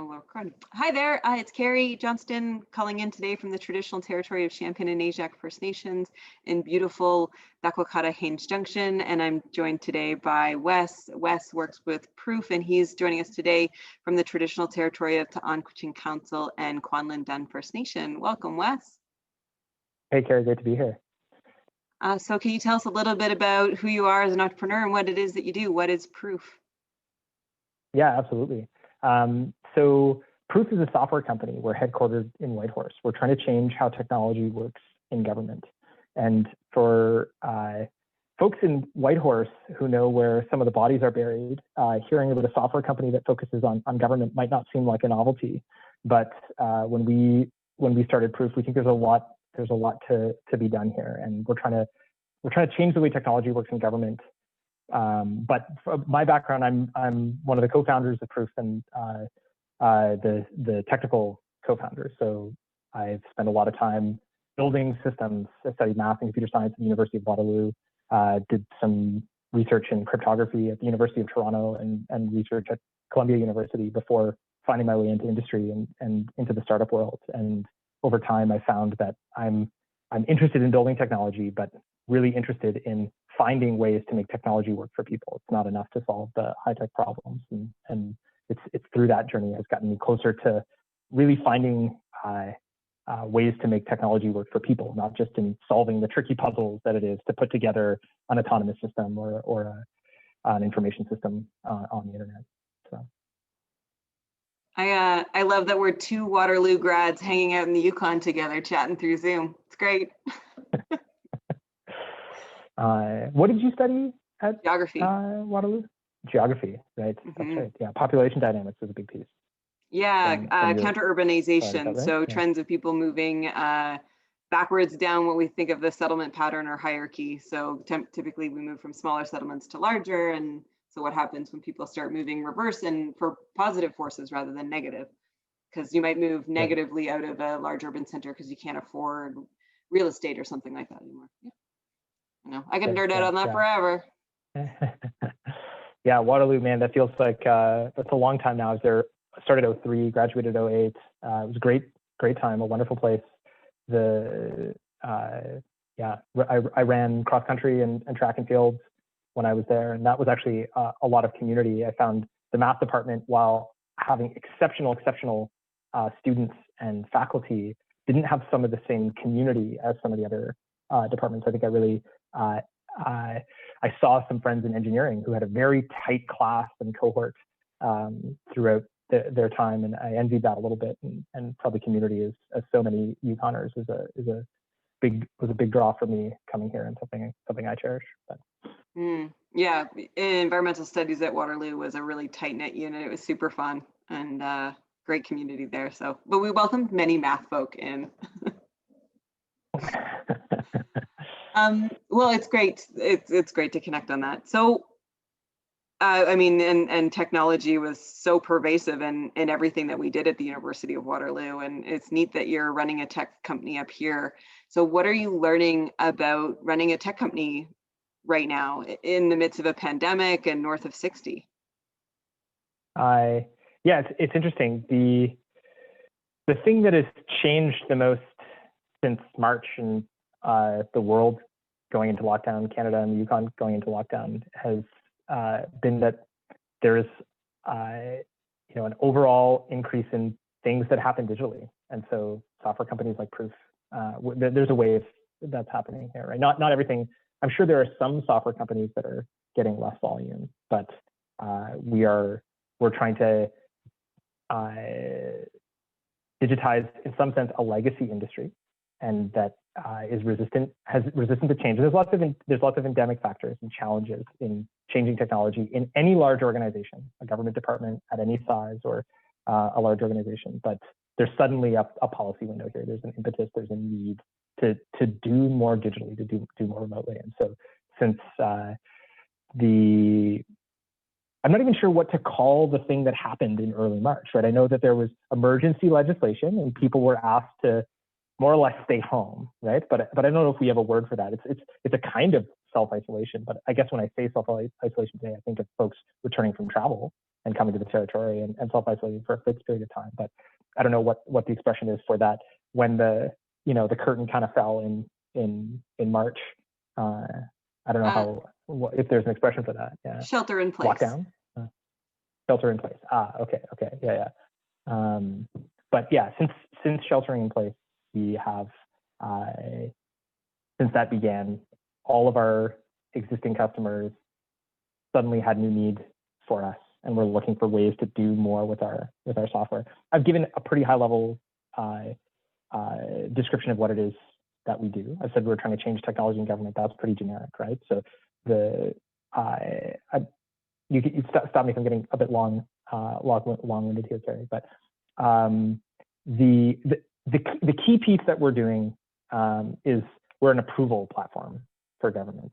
We're recording. Hi there, it's Carrie Johnston calling in today from the traditional territory of Champagne and Ajax First Nations in beautiful Dakwakata Haines Junction, and I'm joined today by Wes. Wes works with Proof, and he's joining us today from the traditional territory of Ta'anquichin Council and Kwanlin Dun First Nation. Welcome, Wes. Hey, Carrie, great to be here. So can you tell us a little bit about who you are as an entrepreneur and what it is that you do? What is Proof? Yeah, absolutely. So Proof is a software company. We're headquartered in Whitehorse. We're trying to change how technology works in government. And for folks in Whitehorse who know where some of the bodies are buried, hearing about a software company that focuses on government might not seem like a novelty. But when we started Proof, we think there's a lot to be done here, and we're trying to change the way technology works in government. But for my background, I'm one of the co-founders of Proof and the technical co-founder. So I've spent a lot of time building systems. I studied math and computer science at the University of Waterloo, did some research in cryptography at the University of Toronto and research at Columbia University before finding my way into industry and into the startup world. And over time, I found that I'm interested in building technology, but really interested in finding ways to make technology work for people. It's not enough to solve the high-tech problems, and it's through that journey has gotten me closer to really finding ways to make technology work for people, not just in solving the tricky puzzles that it is to put together an autonomous system or an information system on the internet. So. I love that we're two Waterloo grads hanging out in the Yukon together, chatting through Zoom. It's great. What did you study at Geography. Waterloo? Geography, right? Mm-hmm. That's right. Yeah, population dynamics was a big piece. Yeah, counter-urbanization. Right? So Yeah. trends of people moving backwards down what we think of the settlement pattern or hierarchy. So typically we move from smaller settlements to larger. And so what happens when people start moving reverse and for positive forces rather than negative? Because you might move negatively out of a large urban center because you can't afford real estate or something like that anymore. Yeah. I know, I can nerd out on that forever. Yeah, Waterloo, man, that feels like that's a long time now. I was there, started 03, graduated 08. It was a great time, a wonderful place. I ran cross country and track and field when I was there, and that was actually a lot of community. I found the math department, while having exceptional students and faculty, didn't have some of the same community as some of the other departments. I think I saw some friends in engineering who had a very tight class and cohort throughout their time, and I envied that a little bit. And probably community, as so many Yukoners, was a big draw for me coming here, and something I cherish. But. Yeah, environmental studies at Waterloo was a really tight-knit unit. It was super fun and great community there. So, but we welcomed many math folk in. Well, it's great. It's great to connect on that. So, I mean, and technology was so pervasive in everything that we did at the University of Waterloo, and it's neat that you're running a tech company up here. So what are you learning about running a tech company right now in the midst of a pandemic and north of 60? Yeah, it's interesting. The thing that has changed the most since March and the world going into lockdown, Canada and the Yukon going into lockdown, has been that there is an overall increase in things that happen digitally. And so software companies like Proof, there's a wave that's happening here, right? Not everything. I'm sure there are some software companies that are getting less volume, but we're trying to digitize, in some sense, a legacy industry, and that is resistant to change. There's lots of endemic factors and challenges in changing technology in any large organization, a government department at any size, or a large organization. But there's suddenly a policy window here. There's an impetus. There's a need to do more digitally, to do more remotely. And so since I'm not even sure what to call the thing that happened in early March, right? I know that there was emergency legislation and people were asked to more or less stay home, right? But I don't know if we have a word for that. It's a kind of self-isolation, but I guess when I say self-isolation today, I think of folks returning from travel and coming to the territory and self-isolating for a fixed period of time. But I don't know what the expression is for that when the curtain kind of fell in March. I don't know if there's an expression for that. Yeah. Shelter in place. Lockdown. Shelter in place. Okay. Yeah. But yeah, since sheltering in place, we have since that began, all of our existing customers suddenly had new needs for us, and we're looking for ways to do more with our software. I've given a pretty high level description of what it is that we do. I said we're trying to change technology in government. That's pretty generic, right? So you can stop me if I'm getting a bit long-winded here, Terry. But the key piece that we're doing is we're an approval platform for government.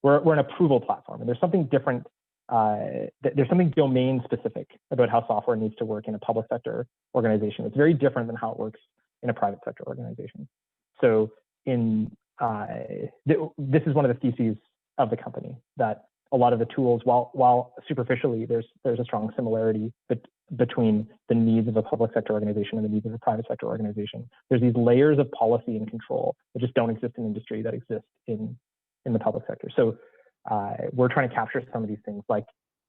We're an approval platform, and there's something different. There's something domain specific about how software needs to work in a public sector organization. It's very different than how it works in a private sector organization. So this is one of the theses of the company, that a lot of the tools, while superficially there's a strong similarity between the needs of a public sector organization and the needs of a private sector organization, there's these layers of policy and control that just don't exist in industry that exist in the public sector. So we're trying to capture some of these things, like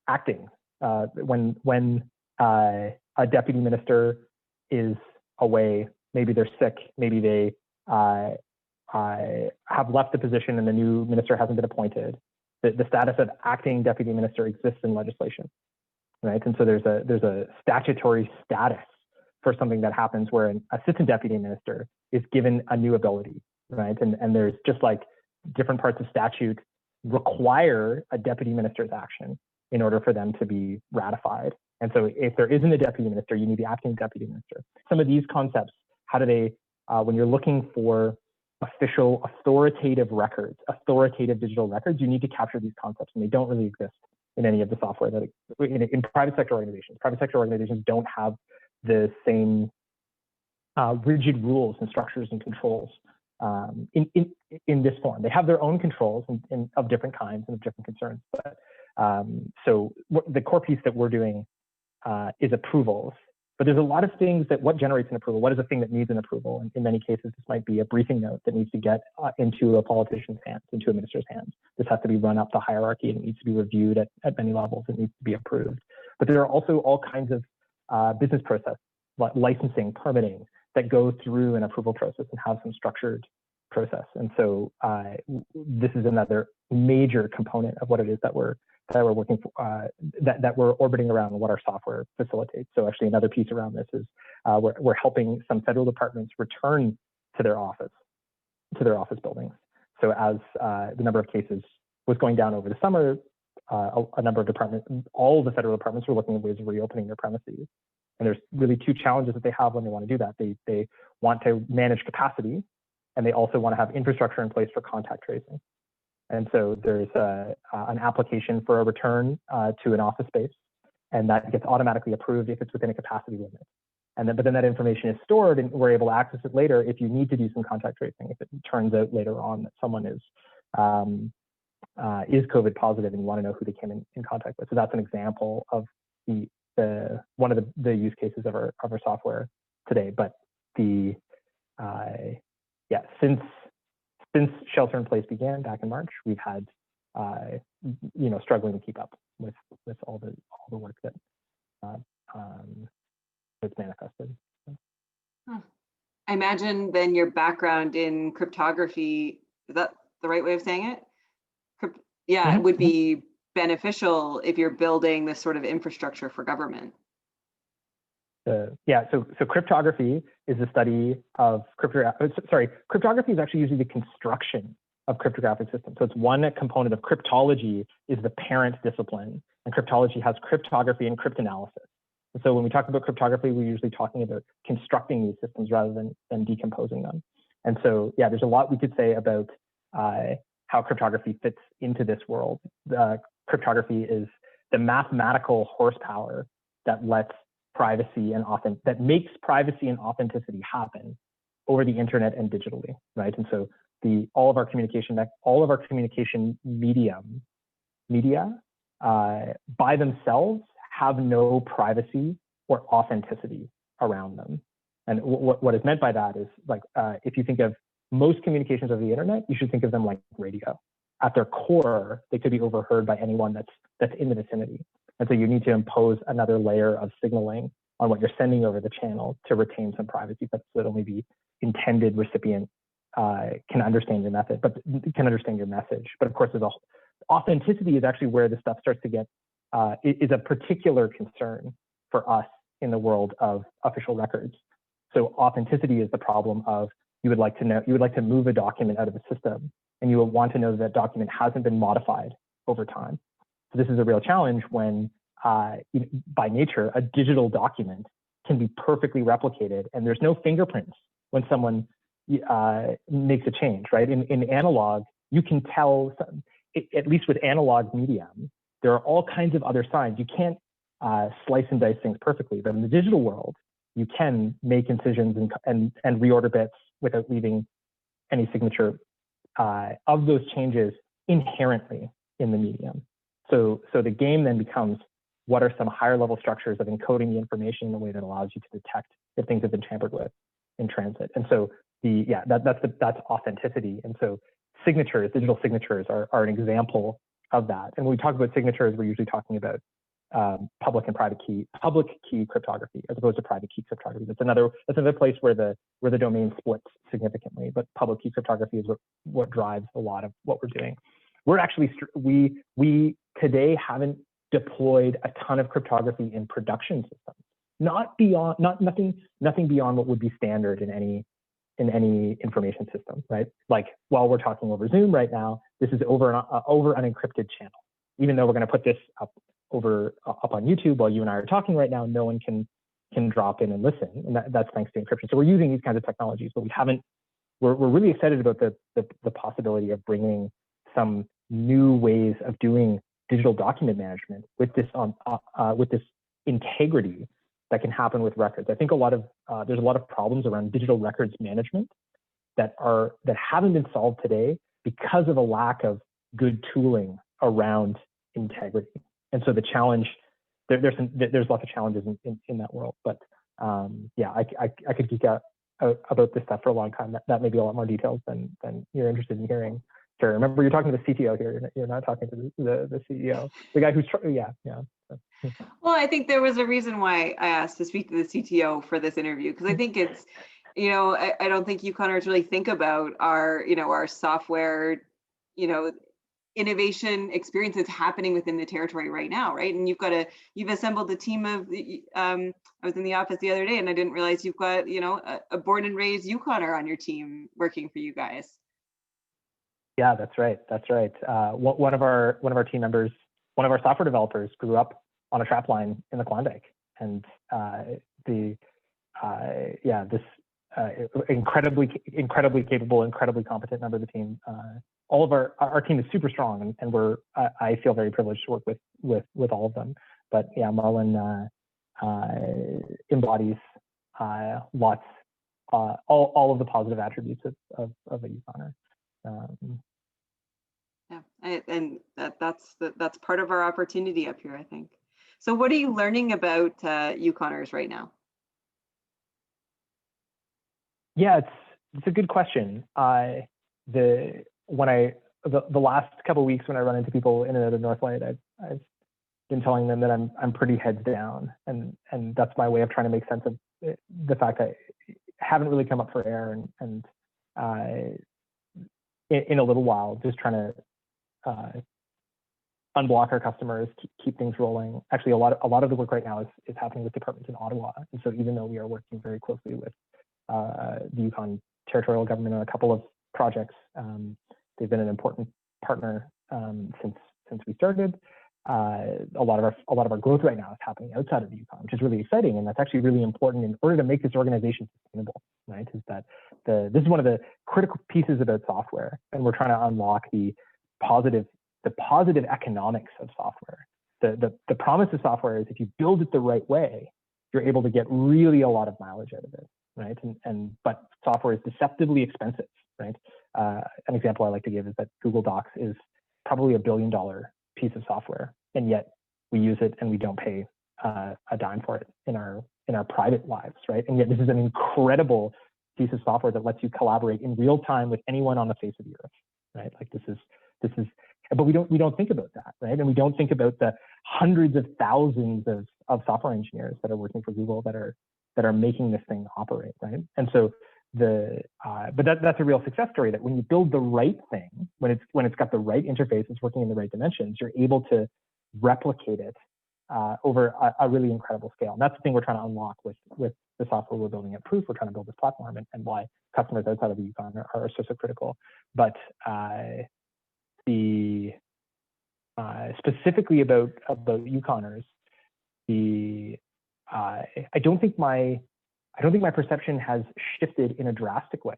acting. When a deputy minister is away, maybe they're sick, maybe they have left the position and the new minister hasn't been appointed. The status of acting deputy minister exists in legislation, right? And so there's a statutory status for something that happens where an assistant deputy minister is given a new ability, right? And there's just like different parts of statute require a deputy minister's action in order for them to be ratified. And so if there isn't a deputy minister, you need the acting deputy minister. Some of these concepts, how do they, when you're looking for official, authoritative records, authoritative digital records, you need to capture these concepts, and they don't really exist in any of the software that in private sector organizations. Private sector organizations don't have the same rigid rules and structures and controls in this form. They have their own controls of different kinds and of different concerns. But so the core piece that we're doing is approvals. But there's a lot of things that what generates an approval? What is a thing that needs an approval? And in many cases, this might be a briefing note that needs to get into a politician's hands, into a minister's hands. This has to be run up the hierarchy, and it needs to be reviewed at many levels. It needs to be approved. But there are also all kinds of business process, like licensing, permitting, that go through an approval process and have some structured process. And so this is another major component of what it is that we're working for, that we're orbiting around what our software facilitates. So actually another piece around this is we're helping some federal departments return to their office buildings. So as the number of cases was going down over the summer, a number of departments, all of the federal departments were looking at ways of reopening their premises. And there's really two challenges that they have when they want to do that. They want to manage capacity, and they also want to have infrastructure in place for contact tracing. And so there's an application for a return to an office space, and that gets automatically approved if it's within a capacity limit. But then that information is stored, and we're able to access it later if you need to do some contact tracing. If it turns out later on that someone is COVID positive and you want to know who they came in contact with. So that's an example of one of the use cases of our software today. But since shelter in place began back in March, we've had struggling to keep up with all the work that that's manifested. Huh. I imagine then your background in cryptography, is that the right way of saying it? It would be beneficial if you're building this sort of infrastructure for government. So cryptography is the study of cryptography is actually usually the construction of cryptographic systems. So it's one component of cryptology is the parent discipline, and cryptology has cryptography and cryptanalysis. And so when we talk about cryptography, we're usually talking about constructing these systems rather than decomposing them. And so, there's a lot we could say about how cryptography fits into this world. Cryptography is the mathematical horsepower that lets privacy and that makes privacy and authenticity happen over the internet and digitally, right? And so all of our communication media by themselves have no privacy or authenticity around them. And what is meant by that is like, if you think of most communications over the internet, you should think of them like radio. At their core, they could be overheard by anyone that's in the vicinity. And so you need to impose another layer of signaling on what you're sending over the channel to retain some privacy, but so that only the intended recipient can understand your method, but can understand your message. But of course, authenticity is actually where the stuff starts to get, is a particular concern for us in the world of official records. So authenticity is the problem of you would like to move a document out of the system, and you will want to know that document hasn't been modified over time. So this is a real challenge when, by nature, a digital document can be perfectly replicated, and there's no fingerprints when someone makes a change, right? In analog, you can tell, at least with analog medium, there are all kinds of other signs. You can't slice and dice things perfectly, but in the digital world, you can make incisions and reorder bits without leaving any signature of those changes inherently in the medium. So the game then becomes, what are some higher level structures of encoding the information in a way that allows you to detect if things have been tampered with in transit? And so that's authenticity. And so signatures, digital signatures are an example of that. And when we talk about signatures, we're usually talking about public key cryptography as opposed to private key cryptography. That's another place where the domain splits significantly, but public key cryptography is what drives a lot of what we're doing. We're actually, we today haven't deployed a ton of cryptography in production systems, nothing beyond what would be standard in any information system, right? Like while we're talking over Zoom right now, this is over an encrypted channel. Even though we're going to put this up on YouTube while you and I are talking right now, no one can drop in and listen, and that's thanks to encryption. So we're using these kinds of technologies, but we're really excited about the possibility of bringing some new ways of doing digital document management with this integrity that can happen with records. I think there's a lot of problems around digital records management that haven't been solved today because of a lack of good tooling around integrity. And so the challenge, there's lots of challenges in that world. But I could geek out about this stuff for a long time. That may be a lot more details than you're interested in hearing. Sure. Remember, you're talking to the CTO here. You're not talking to the CEO, the guy who's yeah. Well, I think there was a reason why I asked to speak to the CTO for this interview, because I think it's, I don't think Yukoners really think about our software, innovation experiences happening within the territory right now, right? And you've assembled a team of, I was in the office the other day and I didn't realize you've got, a born and raised Yukoner on your team working for you guys. Yeah, that's right. One of our team members, one of our software developers, grew up on a trap line in the Klondike, and this incredibly capable, incredibly competent member of the team. All of our team is super strong, and I feel very privileged to work with all of them. But yeah, Marlon embodies all of the positive attributes of a Yukoner. And that's part of our opportunity up here, I think. So what are you learning about Yukoners right now? Yeah, it's a good question. The last couple of weeks when I run into people in and out of Northlight, I've been telling them that I'm pretty heads down, and that's my way of trying to make sense of the fact that I haven't really come up for air, and in a little while, just trying to unblock our customers, keep things rolling. Actually, a lot of the work right now is happening with departments in Ottawa, and so even though we are working very closely with the Yukon territorial government on a couple of projects, they've been an important partner since we started. A lot of our growth right now is happening outside of the Yukon, which is really exciting, and that's actually really important in order to make this organization sustainable. Right? Is that this is one of the critical pieces about software, and we're trying to unlock the positive economics of software. The promise of software is if you build it the right way, you're able to get really a lot of mileage out of it, right? But software is deceptively expensive, right? An example I like to give is that Google Docs is probably $1 billion piece of software, and yet we use it and we don't pay a dime for it in our private lives, right? And yet this is an incredible piece of software that lets you collaborate in real time with anyone on the face of the earth, right? Like this is, but we don't think about that, right? And we don't think about the hundreds of thousands of software engineers that are working for Google that are making this thing operate, right? And so but that's a real success story, that when you build the right thing, when it's got the right interface, it's working in the right dimensions, you're able to replicate it over a really incredible scale. And that's the thing we're trying to unlock with the software we're building at Proof. We're trying to build this platform, and why customers outside of the Yukon are so critical. But specifically about Yukoners, I don't think my perception has shifted in a drastic way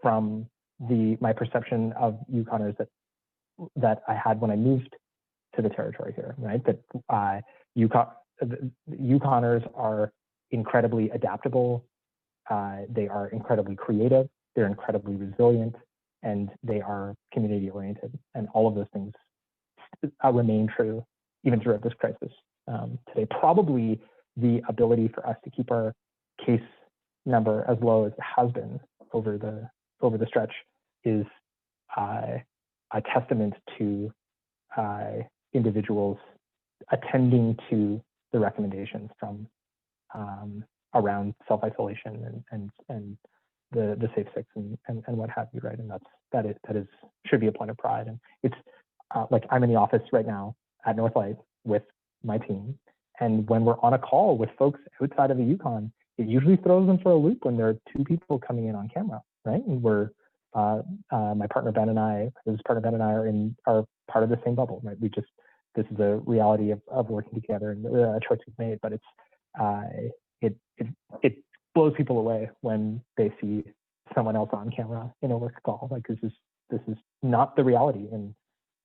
from my perception of Yukoners that I had when I moved to the territory here, right? That Yukoners are incredibly adaptable, they are incredibly creative, they're incredibly resilient, and they are community oriented. And all of those things remain true even throughout this crisis today. Probably the ability for us to keep our case number as low as it has been over the stretch is a testament to individuals attending to the recommendations from around self-isolation and the safe six and what have you, right? And that is should be a point of pride. And it's like I'm in the office right now at Northlight with my team, and when we're on a call with folks outside of the Yukon, it usually throws them for a loop when there are two people coming in on camera, right? And we're my partner Ben and I, are part of the same bubble, right? This is a reality of working together and a choice we've made, but it blows people away when they see someone else on camera in a work call. Like this is not the reality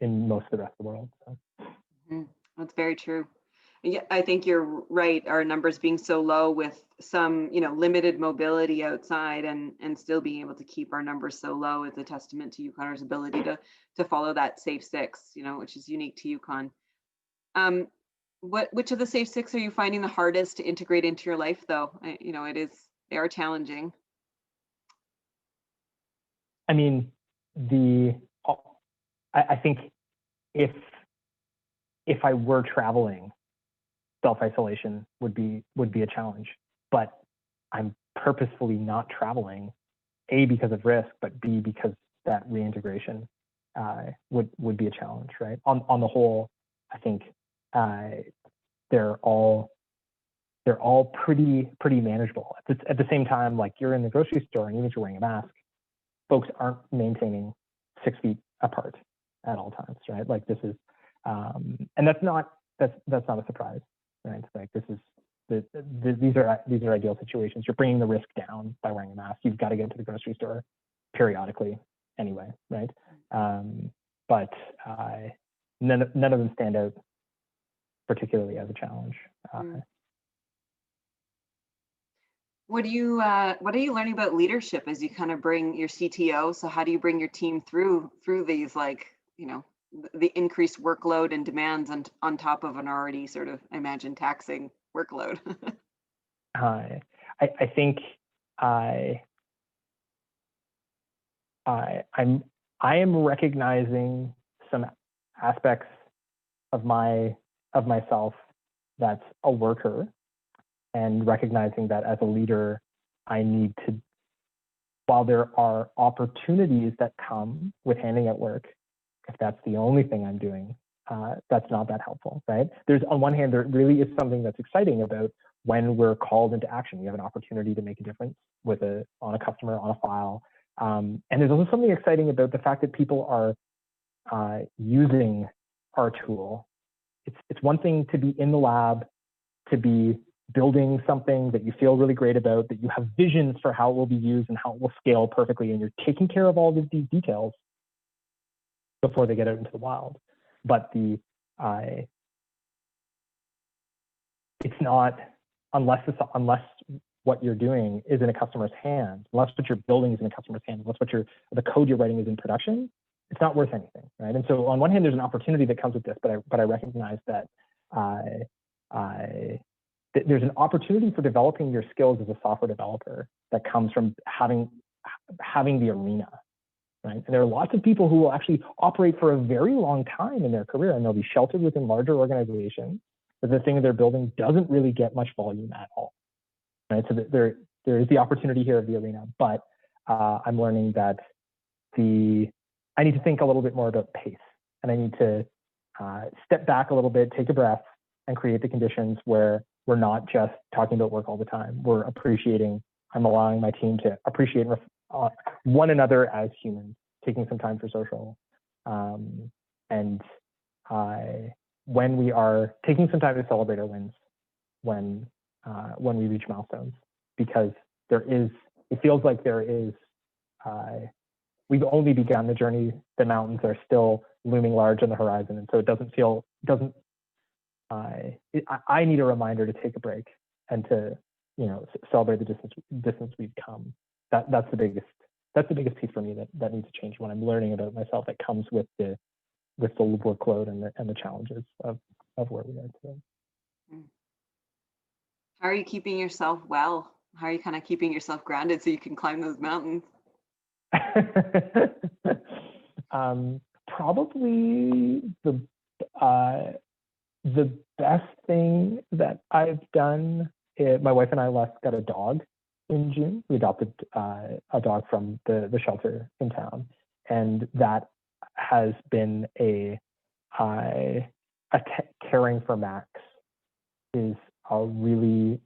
in most of the rest of the world. So. Mm-hmm. That's very true. Yeah, I think you're right. Our numbers being so low with some, limited mobility outside and still being able to keep our numbers so low is a testament to Yukoners' ability to follow that safe six, which is unique to Yukon. Which of the safe six are you finding the hardest to integrate into your life, though? They are challenging. I mean, I think if I were traveling, self-isolation would be a challenge, but I'm purposefully not traveling, A, because of risk, but B, because that reintegration would be a challenge, right? On the whole, I think they're all pretty manageable. At the same time, like you're in the grocery store and even if you're wearing a mask, folks aren't maintaining 6 feet apart at all times, right? Like this is, and that's not a surprise, right? Like this is these are ideal situations. You're bringing the risk down by wearing a mask. You've got to get to the grocery store periodically anyway, right? But none of them stand out particularly as a challenge. What are you learning about leadership as you kind of bring your CTO? So how do you bring your team through these, the increased workload and demands on top of an already sort of, I imagine, taxing workload? I think I am recognizing some aspects of myself that's a worker, and recognizing that as a leader, I need to, while there are opportunities that come with handing out work, if that's the only thing I'm doing, that's not that helpful, right? There's, on one hand, there really is something that's exciting about when we're called into action. We have an opportunity to make a difference on a customer, on a file. And there's also something exciting about the fact that people are using our tool. It's one thing to be in the lab, to be building something that you feel really great about, that you have visions for how it will be used and how it will scale perfectly, and you're taking care of all of these details before they get out into the wild. But it's not, unless what you're doing is in a customer's hands, unless what you're building is in a customer's hands, unless the code you're writing is in production, it's not worth anything, right? And so on one hand, there's an opportunity that comes with this, but I recognize that there's an opportunity for developing your skills as a software developer that comes from having the arena, right? And there are lots of people who will actually operate for a very long time in their career, and they'll be sheltered within larger organizations, but the thing that they're building doesn't really get much volume at all, right? So there is the opportunity here of the arena, but I'm learning that I need to think a little bit more about pace, and I need to step back a little bit, take a breath, and create the conditions where we're not just talking about work all the time. I'm allowing my team to appreciate one another as humans, taking some time for social. And when we are taking some time to celebrate our wins, when we reach milestones, because it feels like we've only begun the journey. The mountains are still looming large on the horizon. And so I need a reminder to take a break and to, celebrate the distance we've come. That's the biggest piece for me that needs to change when I'm learning about myself, that comes with the workload and the challenges of where we are today. How are you keeping yourself well? How are you kind of keeping yourself grounded so you can climb those mountains? Probably the best thing that I've done, my wife and I got a dog in June. We adopted a dog from the shelter in town, and that has been caring for Max is a really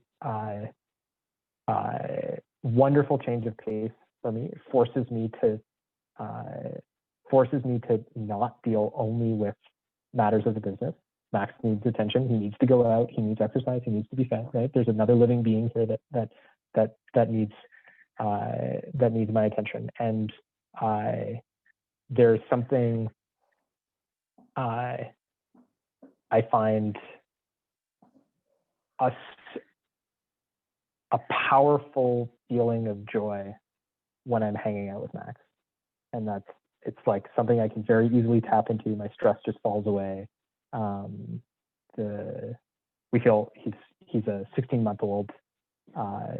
wonderful change of pace for me. It forces me to not deal only with matters of the business. Max needs attention. He needs to go out. He needs exercise. He needs to be fed. Right? There's another living being here that needs my attention. And there's something I find a powerful feeling of joy when I'm hanging out with Max, and it's like something I can very easily tap into. My stress just falls away. We feel he's a 16-month-old.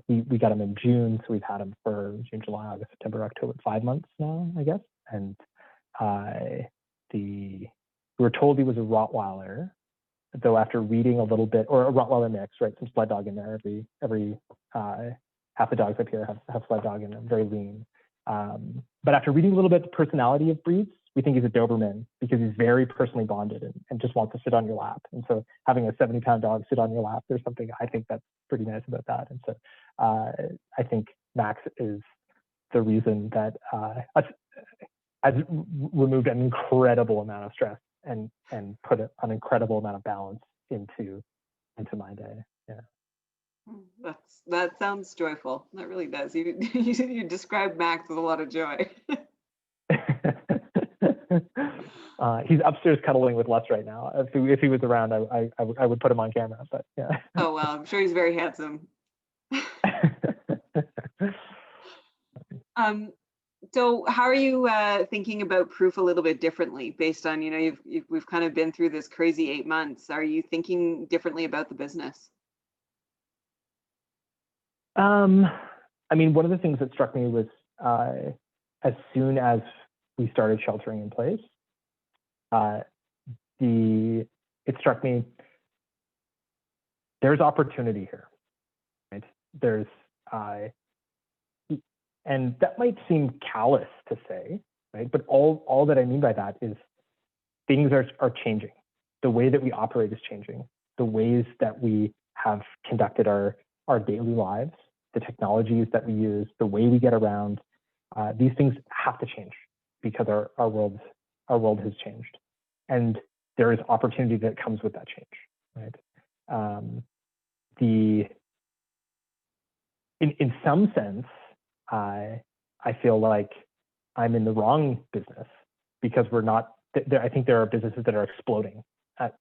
We got him in June, so we've had him for June, July, August, September, October, 5 months now, I guess. And we were told he was a Rottweiler, though after reading a little bit, or a Rottweiler mix, right? Some sled dog in there. Every half the dogs up here have sled dog in them, very lean. But after reading a little bit the personality of breeds, we think he's a Doberman because he's very personally bonded and just wants to sit on your lap. And so having a 70-pound dog sit on your lap, there's something I think that's pretty nice about that. And so I think Max is the reason that I've removed an incredible amount of stress and put an incredible amount of balance into my day. Yeah. That sounds joyful. That really does. You described Max with a lot of joy. He's upstairs cuddling with Les right now. If he was around, I would put him on camera. But yeah. Oh well, I'm sure he's very handsome. So how are you thinking about proof a little bit differently based on, we've kind of been through this crazy 8 months. Are you thinking differently about the business? I mean, one of the things that struck me was as soon as we started sheltering in place, it struck me there's opportunity here, right? There's and that might seem callous to say, right? But all that I mean by that is things are changing. The way that we operate is changing. The ways that we have conducted our daily lives, the technologies that we use, the way we get around, these things have to change because our world has changed. And there is opportunity that comes with that change, right? In some sense, I feel like I'm in the wrong business because we're not. I think there are businesses that are exploding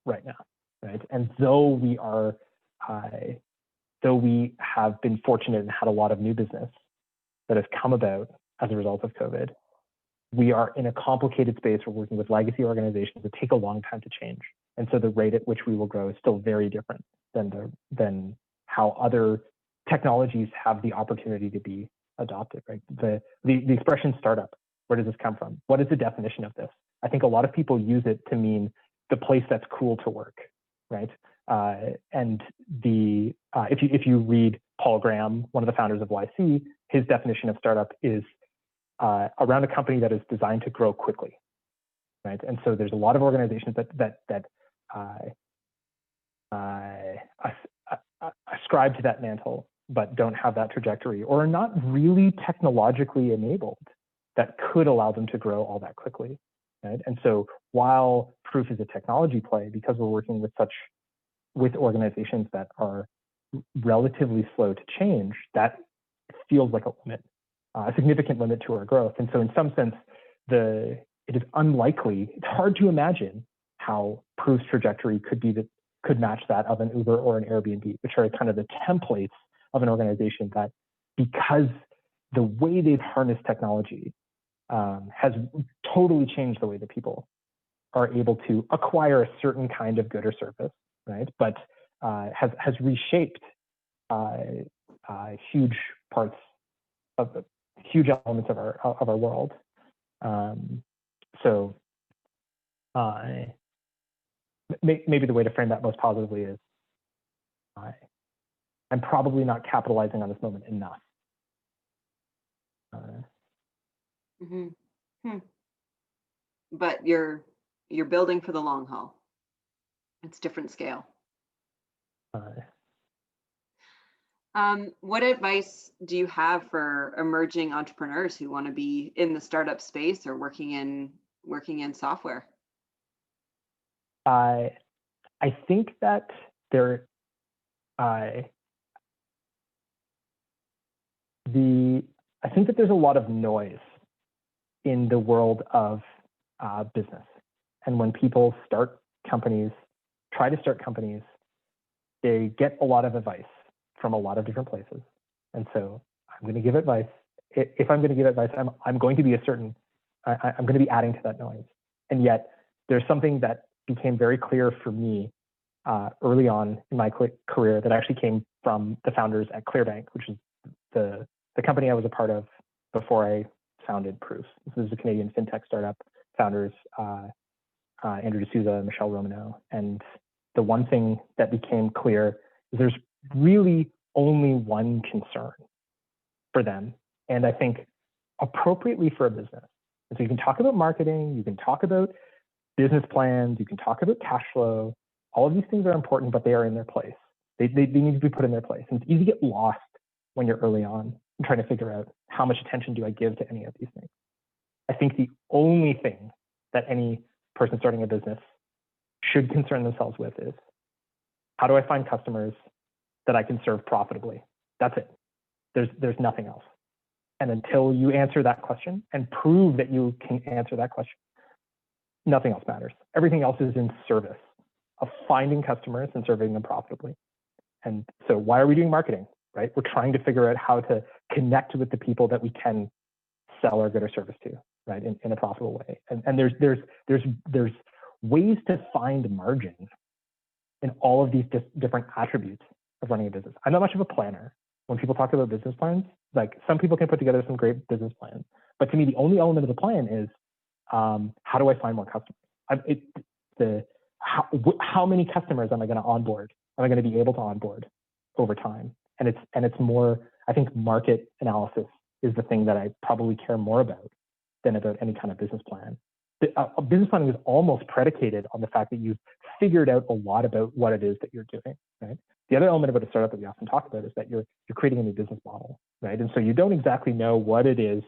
right now, right? And though we have been fortunate and had a lot of new business that has come about as a result of COVID, we are in a complicated space. We're working with legacy organizations that take a long time to change, and so the rate at which we will grow is still very different than how other technologies have the opportunity to be adopted, right? The expression startup, where does this come from? What is the definition of this? I think a lot of people use it to mean the place that's cool to work, right? And if you read Paul Graham, one of the founders of YC, his definition of startup is around a company that is designed to grow quickly, right? And so there's a lot of organizations that ascribe to that mantle, but don't have that trajectory, or are not really technologically enabled that could allow them to grow all that quickly, right? And so while Proof is a technology play, because we're working with organizations that are relatively slow to change, that feels like a limit, a significant limit to our growth. And so in some sense, it is unlikely, it's hard to imagine how Proof's trajectory could match that of an Uber or an Airbnb, which are kind of the templates of an organization that, because the way they've harnessed technology has totally changed the way that people are able to acquire a certain kind of good or service, right? But has reshaped huge parts of huge elements of our world. So maybe the way to frame that most positively is I'm probably not capitalizing on this moment enough. But you're building for the long haul. It's different scale. What advice do you have for emerging entrepreneurs who want to be in the startup space or working in software? I think that I think that there's a lot of noise in the world of business, and when people try to start companies, they get a lot of advice from a lot of different places. And so I'm going to give advice. If I'm going to give advice, I'm going to be I'm going to be adding to that noise. And yet there's something that became very clear for me early on in my career that actually came from the founders at Clearbank, which is the company I was a part of before I founded Proof. This is a Canadian fintech startup. Founders Andrew D'Souza and Michelle Romano. And the one thing that became clear is there's really only one concern for them, and I think appropriately for a business. And so you can talk about marketing, you can talk about business plans, you can talk about cash flow. All of these things are important, but they are in their place. They need to be put in their place. And it's easy to get lost when you're early on and trying to figure out how much attention do I give to any of these things. I think the only thing that any person starting a business should concern themselves with is, how do I find customers that I can serve profitably? That's it. There's nothing else. And until you answer that question and prove that you can answer that question, nothing else matters. Everything else is in service of finding customers and serving them profitably. And so why are we doing marketing, right? We're trying to figure out how to connect with the people that we can sell our good or service to, right, in a profitable way. And there's ways to find margin in all of these different attributes of running a business. I'm not much of a planner. When people talk about business plans, like, some people can put together some great business plans, but to me, the only element of the plan is how do I find more customers? How many customers am I going to onboard? Am I going to be able to onboard over time? And it's more, I think, market analysis is the thing that I probably care more about than about any kind of business plan. A business plan is almost predicated on the fact that you've figured out a lot about what it is that you're doing, right? The other element about a startup that we often talk about is that you're creating a new business model, right? And so you don't exactly know what it is.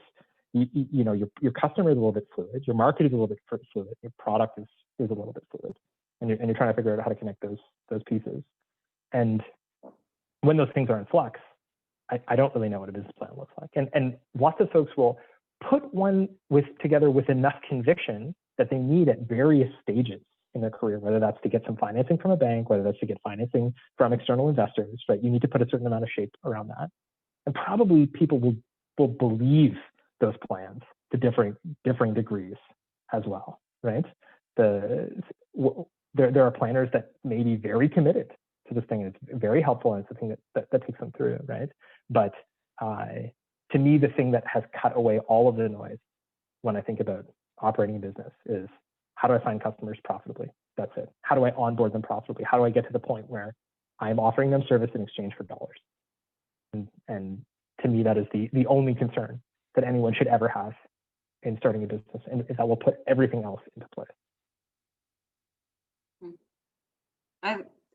You know, your customer is a little bit fluid, your market is a little bit fluid, your product is a little bit fluid, and you're trying to figure out how to connect those pieces. And when those things are in flux, I don't really know what a business plan looks like. And lots of folks will put one together with enough conviction that they need at various stages in their career, whether that's to get some financing from a bank, whether that's to get financing from external investors, right? You need to put a certain amount of shape around that. And probably people will believe those plans to differing degrees as well, right? There are planners that may be very committed to this thing, and it's very helpful, and it's the thing that takes them through, right? But to me, the thing that has cut away all of the noise when I think about operating a business is, how do I find customers profitably? That's it. How do I onboard them profitably? How do I get to the point where I'm offering them service in exchange for dollars? And to me, that is the only concern that anyone should ever have in starting a business, and that will put everything else into place.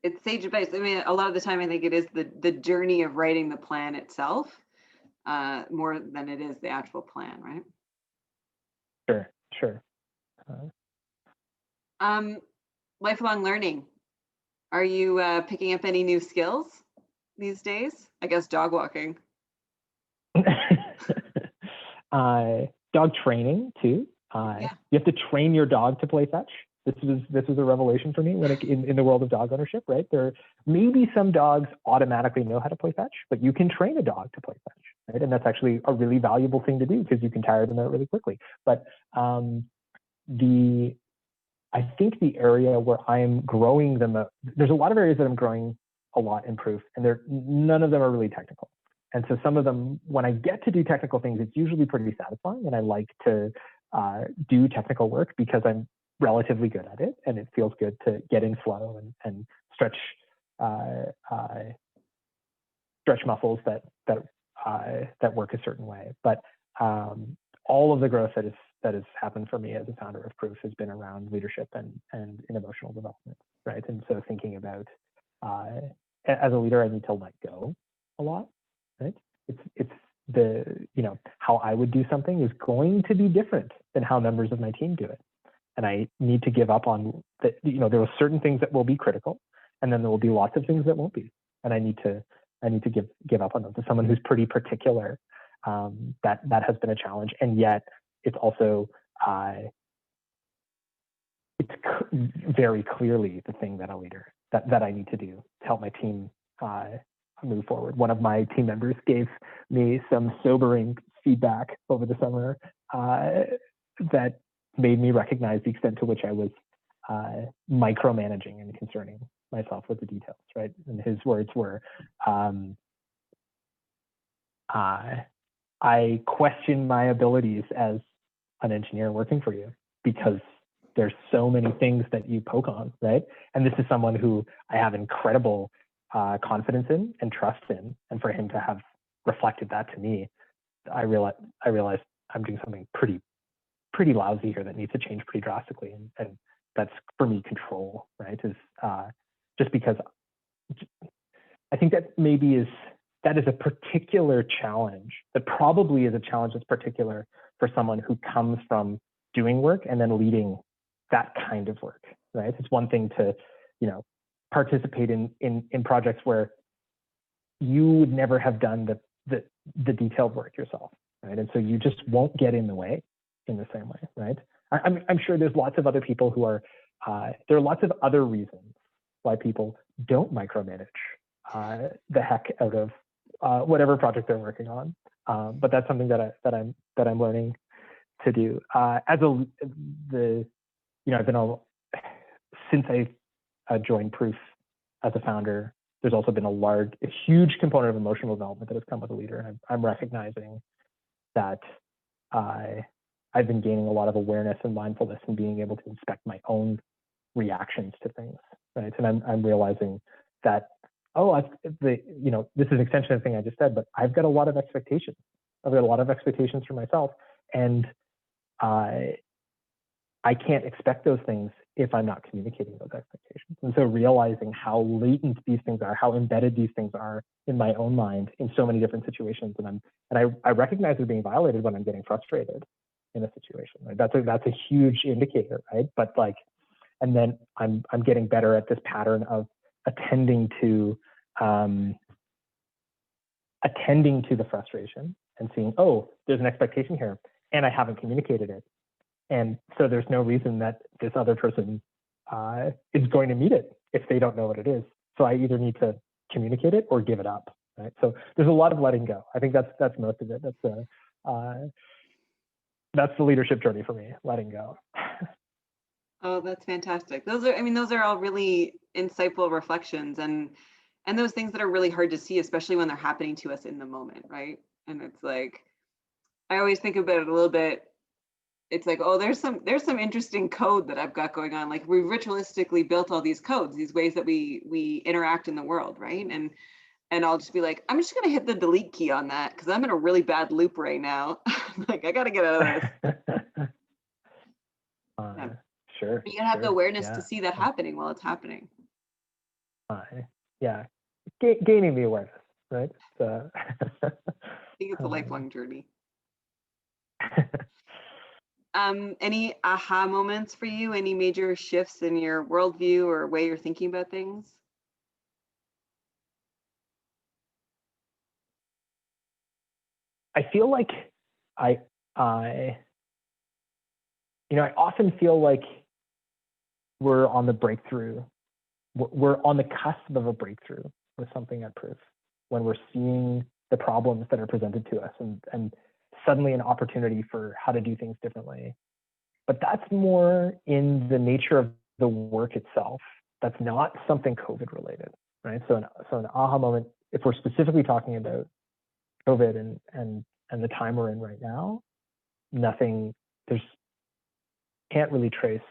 It's sage advice. I mean, a lot of the time, I think it is the journey of writing the plan itself, more than it is the actual plan, right? Sure. Lifelong learning. Are you picking up any new skills these days? I guess dog walking. Dog training too. You have to train your dog to play fetch. This was a revelation for me when in the world of dog ownership, right? There maybe some dogs automatically know how to play fetch, but you can train a dog to play fetch, right? And that's actually a really valuable thing to do, because you can tire them out really quickly. But I think the area where I'm growing them, there's a lot of areas that I'm growing a lot in Proof, and none of them are really technical. And so some of them, when I get to do technical things, it's usually pretty satisfying, and I like to do technical work because I'm relatively good at it, and it feels good to get in flow and stretch muscles that work a certain way. But all of the growth that has happened for me as a founder of Proof has been around leadership and in emotional development, right? And so thinking about as a leader, I need to let go a lot, right? It's how I would do something is going to be different than how members of my team do it. And I need to give up on that. There are certain things that will be critical, and then there will be lots of things that won't be. And I need to give up on those. As someone who's pretty particular, that has been a challenge. And yet it's also it's very clearly the thing that a leader that I need to do to help my team move forward. One of my team members gave me some sobering feedback over the summer that made me recognize the extent to which I was micromanaging and concerning myself with the details, right? And his words were, I question my abilities as an engineer working for you because there's so many things that you poke on, right? And this is someone who I have incredible confidence in and trust in, and for him to have reflected that to me, I realized I'm doing something pretty lousy here that needs to change pretty drastically, and that's for me control, right? Is just because I think that that is a particular challenge that probably is a challenge that's particular for someone who comes from doing work and then leading that kind of work, right? It's one thing to, participate in projects where you would never have done the detailed work yourself, right? And so you just won't get in the way in the same way, right? I'm sure there's lots of other people who are, there are lots of other reasons why people don't micromanage the heck out of whatever project they're working on. But that's something that I'm learning to do. I've been since I joined Proof as a founder, there's also been a huge component of emotional development that has come with a leader. And I'm recognizing that I've been gaining a lot of awareness and mindfulness and being able to inspect my own reactions to things, right? And I'm realizing that, this is an extension of the thing I just said, but I've got a lot of expectations. I've got a lot of expectations for myself, and I can't expect those things if I'm not communicating those expectations. And so realizing how latent these things are, how embedded these things are in my own mind in so many different situations, and I recognize they're being violated when I'm getting frustrated in a situation. Right? That's a huge indicator, right? But and then I'm getting better at this pattern of attending to the frustration and seeing, there's an expectation here, and I haven't communicated it. And so there's no reason that this other person is going to meet it if they don't know what it is. So I either need to communicate it or give it up, right? So there's a lot of letting go. I think that's most of it. That's the leadership journey for me, letting go. Oh, that's fantastic. Those are all really insightful reflections. And and those things that are really hard to see, especially when they're happening to us in the moment, right? And it's like, I always think about it a little bit. It's like, oh, there's some interesting code that I've got going on. Like we ritualistically built all these codes, these ways that we interact in the world, right? And I'll just be like, I'm just gonna hit the delete key on that because I'm in a really bad loop right now. Like I gotta get out of this. Yeah. Sure. You gotta have the awareness Yeah. to see that happening while it's happening. Yeah. Gaining the awareness, right? I think it's a lifelong journey. Any aha moments for you? Any major shifts in your worldview or way you're thinking about things? I feel like I often feel like we're on the breakthrough. We're on the cusp of a breakthrough with something at Proof when we're seeing the problems that are presented to us and suddenly an opportunity for how to do things differently. But that's more in the nature of the work itself. That's not something COVID related, right? So an aha moment, if we're specifically talking about COVID and the time we're in right now, can't really trace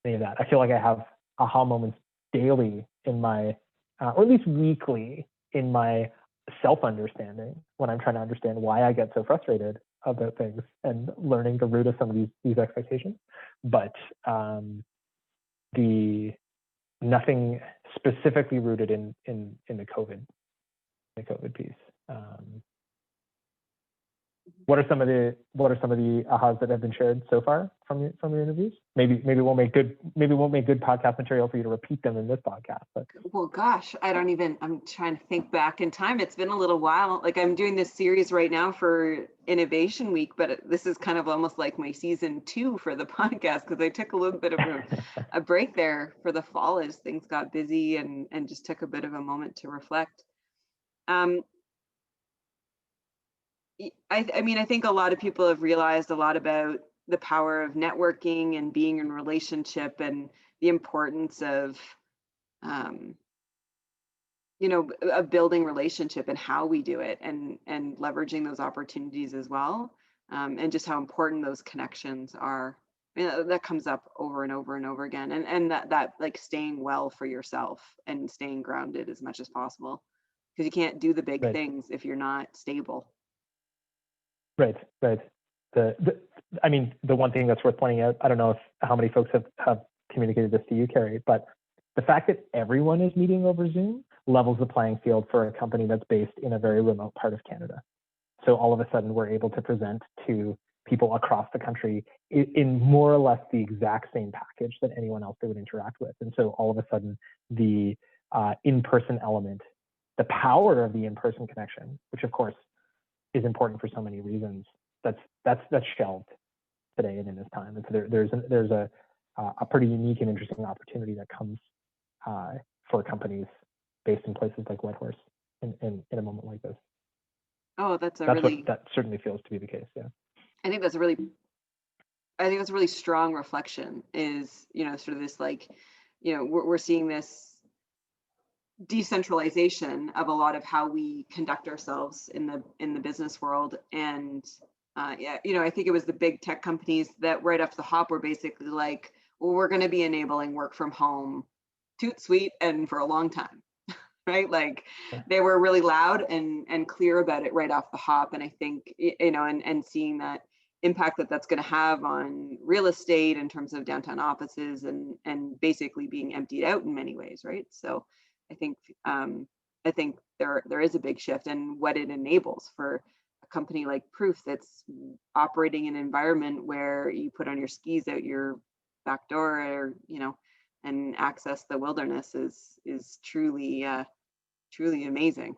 any of that. I feel like I have aha moments daily in my, or at least weekly in my self-understanding when I'm trying to understand why I get so frustrated about things and learning the root of some of these expectations. But nothing specifically rooted in the COVID piece. What are some of the ahas that have been shared so far from your interviews? Maybe we'll make good podcast material for you to repeat them in this podcast. But well, gosh, I'm trying to think back in time. It's been a little while. Like I'm doing this series right now for Innovation Week, but this is kind of almost like my season 2 for the podcast because I took a little bit of a break there for the fall as things got busy and just took a bit of a moment to reflect. I mean, I think a lot of people have realized a lot about the power of networking and being in relationship and the importance of, of building relationship and how we do it and leveraging those opportunities as well. And just how important those connections are. I mean, that comes up over and over and over again. And that like staying well for yourself and staying grounded as much as possible. Because you can't do the big right. things if you're not stable. Right. I mean, the one thing that's worth pointing out, I don't know how many folks have communicated this to you, Carrie, but the fact that everyone is meeting over Zoom levels the playing field for a company that's based in a very remote part of Canada. So all of a sudden, we're able to present to people across the country in more or less the exact same package that anyone else they would interact with. And so all of a sudden, the in-person element, the power of the in-person connection, which of course is important for so many reasons, that's shelved today and in this time. And so there's a pretty unique and interesting opportunity that comes for companies based in places like Whitehorse in a moment like this. Oh, that certainly feels to be the case. Yeah. I think that's a really strong reflection is, sort of this like, we're seeing this decentralization of a lot of how we conduct ourselves in the business world. And I think it was the big tech companies that right off the hop were basically like, well, we're going to be enabling work from home, toot sweet, and for a long time, right? Like they were really loud and clear about it right off the hop. And I think, and seeing that impact that's going to have on real estate in terms of downtown offices and basically being emptied out in many ways, right? So I think there is a big shift in what it enables for a company like Proof that's operating in an environment where you put on your skis out your back door, or and access the wilderness is truly amazing.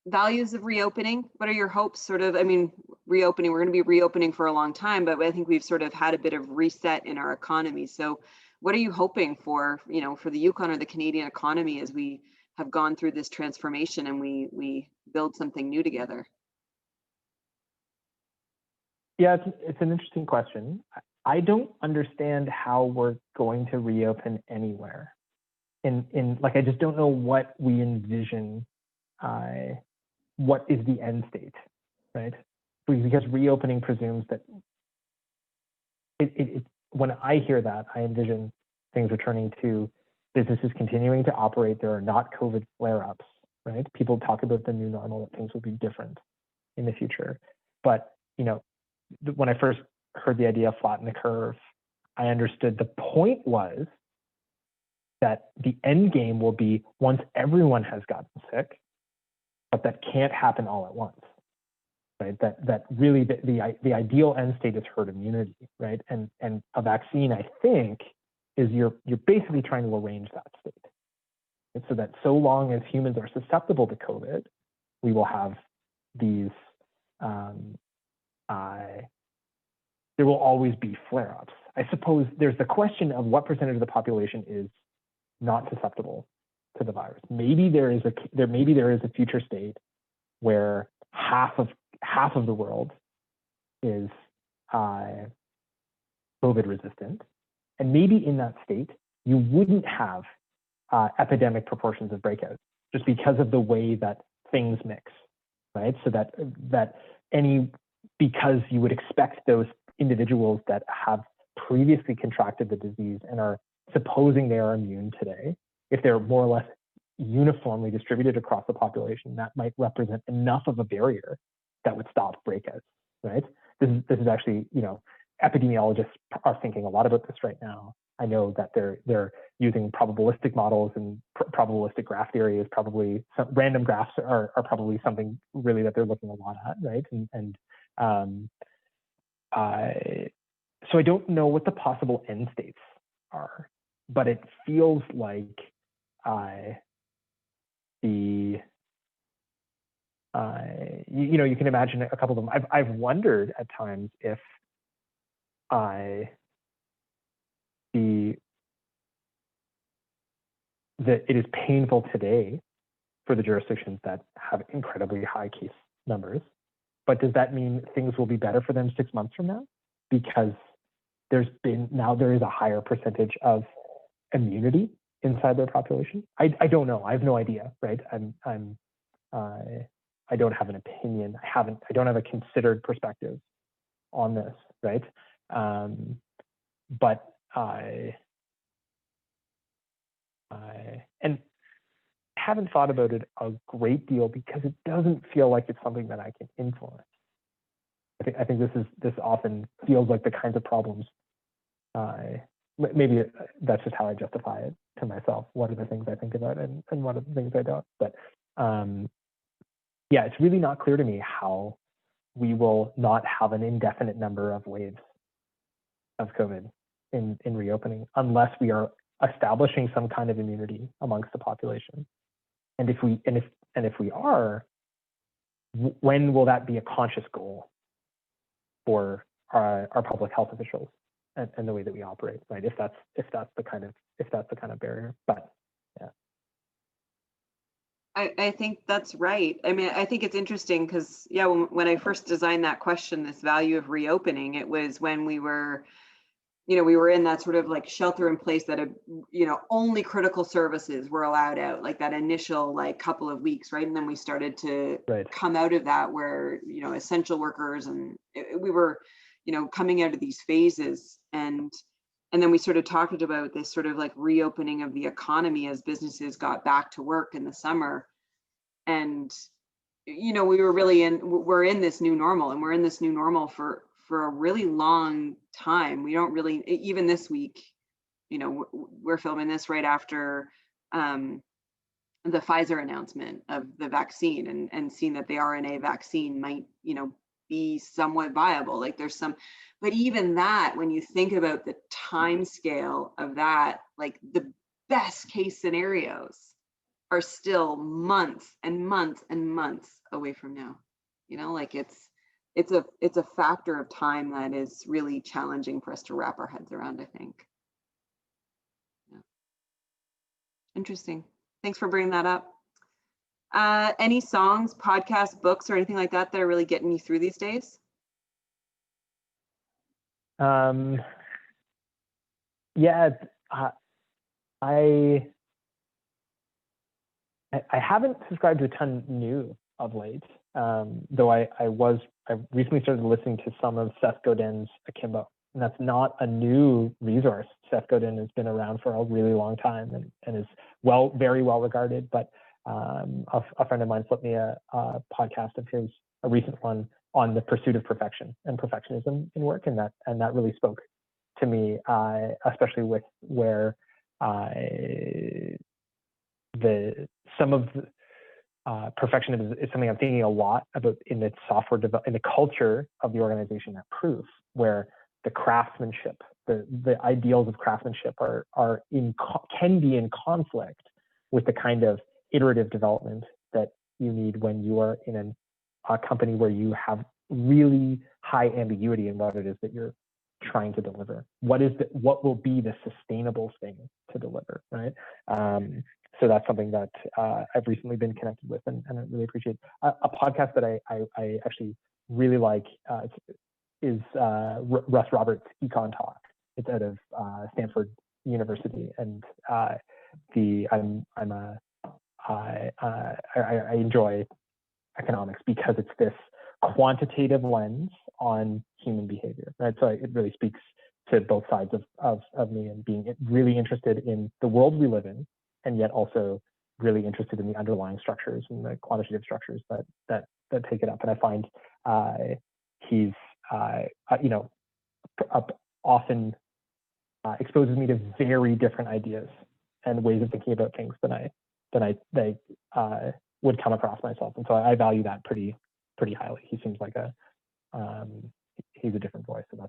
Values of reopening. What are your hopes? Sort of, I mean, reopening. We're going to be reopening for a long time, but I think we've sort of had a bit of reset in our economy. So, what are you hoping for? For the Yukon or the Canadian economy as we have gone through this transformation and we build something new together? Yeah, it's an interesting question. I don't understand how we're going to reopen anywhere. Like, I just don't know what we envision, what is the end state, right? Because reopening presumes that when I hear that, I envision things returning to businesses continuing to operate. There are not COVID flare-ups, right? People talk about the new normal, that things will be different in the future. But, you know, when I first heard the idea of flatten the curve, I understood the point was that the end game will be once everyone has gotten sick, but that can't happen all at once, right? That really the ideal end state is herd immunity, right? And a vaccine, I think, is you're basically trying to arrange that state. And so that so long as humans are susceptible to COVID, we will have these, there will always be flare-ups. I suppose there's the question of what percentage of the population is not susceptible to the virus. Maybe there is a future state where half of the world is COVID resistant, and maybe in that state you wouldn't have epidemic proportions of breakouts just because of the way that things mix, right? So because you would expect those individuals that have previously contracted the disease and are supposing they are immune today, if they're more or less uniformly distributed across the population, that might represent enough of a barrier that would stop breakouts, right? This is actually, you know, epidemiologists are thinking a lot about this right now. I know that they're using probabilistic models, and probabilistic graph theory is probably, random graphs are probably something really that they're looking a lot at, right? So I don't know what the possible end states are, but it feels like you know, you can imagine a couple of them. I've wondered at times if that it is painful today for the jurisdictions that have incredibly high case numbers, but does that mean things will be better for them 6 months from now? Because there is a higher percentage of immunity inside their population. I don't know. I have no idea, right? I don't have an opinion. I don't have a considered perspective on this, right? But and haven't thought about it a great deal because it doesn't feel like it's something that I can influence. I think this often feels like the kinds of problems. Maybe that's just how I justify it to myself. What are the things I think about, and what are the things I don't? But yeah, it's really not clear to me how we will not have an indefinite number of waves of COVID in reopening unless we are establishing some kind of immunity amongst the population. And if we are, when will that be a conscious goal for our public health officials and the way that we operate, right? If that's the kind of barrier. But yeah. I think that's right. I mean, I think it's interesting because, yeah, when I first designed that question, this value of reopening, it was when we were in that sort of like shelter in place that, only critical services were allowed out, like that initial like couple of weeks, right? And then we started to come out of that where, essential workers and we were, coming out of these phases. And then we sort of talked about this sort of like reopening of the economy as businesses got back to work in the summer. And, we're in this new normal, and we're in this new normal for a really long time. We don't really, even this week, we're filming this right after the Pfizer announcement of the vaccine, and seeing that the RNA vaccine might, be somewhat viable. Like there's some, but even that, when you think about the time scale of that, like the best case scenarios are still months and months and months away from now. Like it's a factor of time that is really challenging for us to wrap our heads around, I think. Yeah. Interesting. Thanks for bringing that up. Any songs, podcasts, books, or anything like that that are really getting you through these days? Yeah, I haven't subscribed to a ton new of late, though I recently started listening to some of Seth Godin's Akimbo, and that's not a new resource. Seth Godin has been around for a really long time and is very well regarded. But a friend of mine flipped me a podcast of his, a recent one on the pursuit of perfection and perfectionism in work, and that really spoke to me, especially with where some of the perfectionism is something I'm thinking a lot about in the in the culture of the organization at Proof, where the craftsmanship, the ideals of craftsmanship can be in conflict with the kind of iterative development that you need when you are in a company where you have really high ambiguity in what it is that you're trying to deliver. What will be the sustainable thing to deliver, right? So that's something that I've recently been connected with, and I really appreciate. A podcast that I actually really like is Russ Roberts' Yukon Talk. It's out of Stanford University, and I enjoy economics because it's this quantitative lens on human behavior, right? So it really speaks to both sides of me, and being really interested in the world we live in, and yet also really interested in the underlying structures and the quantitative structures that take it up. And I find he's often exposes me to very different ideas and ways of thinking about things than I would come across myself. And so I value that pretty highly. He seems like he's a different voice, and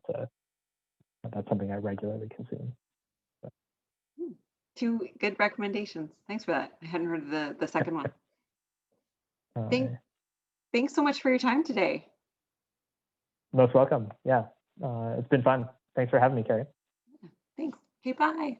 that's something I regularly consume. Two good recommendations. Thanks for that. I hadn't heard the second one. Thanks so much for your time today. Most welcome. Yeah, it's been fun. Thanks for having me, Carrie. Thanks. Okay, bye.